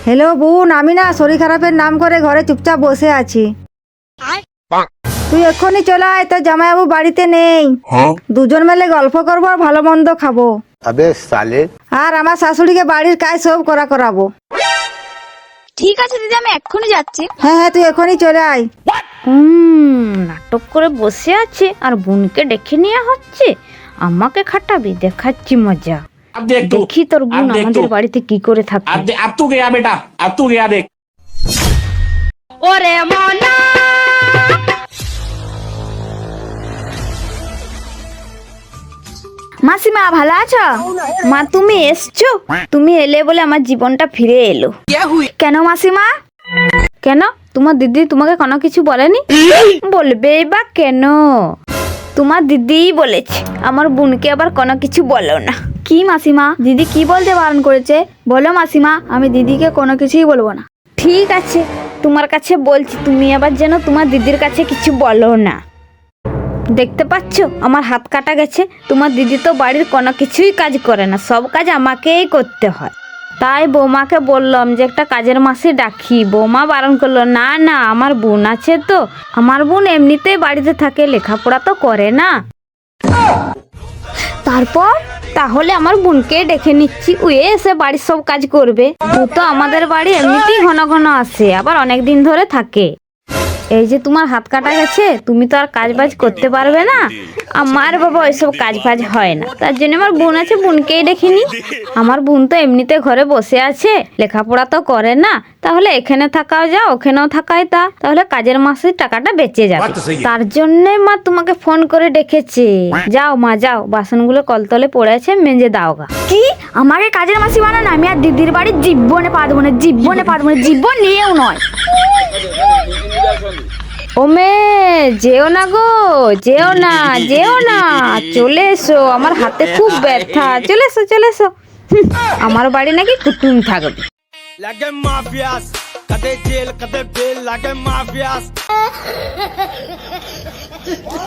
Hello বোন, আমি না শরীর খারাপের নাম করে ঘরে চুপচাপ বসে আছি। তুই এক্ষুনি চলে আয়, তোর জামাইবাবু বাড়িতে নেই। দুজন মিলে গল্প করবো আর ভালো মন্দ খাবো। अबे साले আর আমার শাশুড়িকে বাড়ির কাজ সব করাবো। ঠিক আছে দিদি, আমি এক্ষুনি যাচ্ছি। হ্যাঁ হ্যাঁ, তুই এক্ষুনি চলে আয়। নাটক করে বসে আছে আর বোনকে ডেকে নেওয়া হচ্ছে। আমাকে খাটাবি, দেখাচ্ছি মজা। अब देख तू, দেখি তোর বোন अब देख আমাদের तू, বাড়িতে কি করে থাকে। अब तू गया बेटा, अब तू गया देख। ওরে মনা, মাসিমা ভালো আছো? মা তুমি এসছো? তুমি এলে বলে আমার জীবনটা ফিরে এলো। কেন মাসিমা? কেন তোমার দিদি তোমাকে কোনো কিছু বলেনি? বলবে বা কেন? তোমার দিদিই বলেছে আমার বোনকে আবার কোনো কিছু বলো না। কি মাসিমা, দিদি কি বলতে বারণ করেছে? বলো মাসিমা, আমি দিদিকে কোনো কিছুই বলবো না। ঠিক আছে, তোমার কাছে বলছি, তুমি আবার যেন তোমার দিদির কাছে কিছু বলো না। দেখতে পাচ্ছ আমার হাত কাটা গেছে। তোমার দিদি তো বাড়ির কোনো কিছুই কাজ করে না, সব কাজ আমাকেই করতে হয়। তাই বৌমাকে বললাম যে একটা কাজের মাসি ডাকি। বৌমা বারণ করলো, না না আমার বোন আছে তো। আমার বোন এমনিতেই বাড়িতে থাকে, লেখাপড়া তো করে না। তারপর তাহলে আমার বোনকে ডেকে নিচ্ছি, ও এসে বাড়ির সব কাজ করবে। ও তো আমাদের বাড়ি এমনিতেই ঘন ঘন আসে, আবার অনেক দিন ধরে থাকে। এই যে তোমার হাত কাটা গেছে, তুমি তো আর কাজ বাজ করতে পারবে না। আমার বাবা ওইসব কাজ ফাজ হয় না, তার জন্য আমার বোন আছে, বোনকেই দেখিনি। আমার বোন তো এমনিতে ঘরে বসে আছে, লেখাপড়া তো করে না। তাহলে এখানে থাকাও যা, ওখানেও থাকাই তা, তাহলে কাজের মাসের টাকাটা বেঁচে যাবে। তার জন্যে মা তোমাকে ফোন করে ডেকেছে। যাও মা যাও, বাসনগুলো কলতলে পড়ে আছে, মেজে দাও গা। কি আমাকে কাজের মাসি বানান? আমি আর দিদির বাড়ি জীবনে পা দেবো না, জীবনে পা দেবো না, জীবন নিয়েও নয়। ওমে যেও না গো, যেও না, যেও না, চলে এসো, আমার হাতে খুব ব্যথা। চলে এসো, চলে এসো। আমার বাড়ি নাকি কুটুম থাকবে। লাগে মাফিয়াস, কদে জেল কদে বেল, লাগে মাফিয়াস।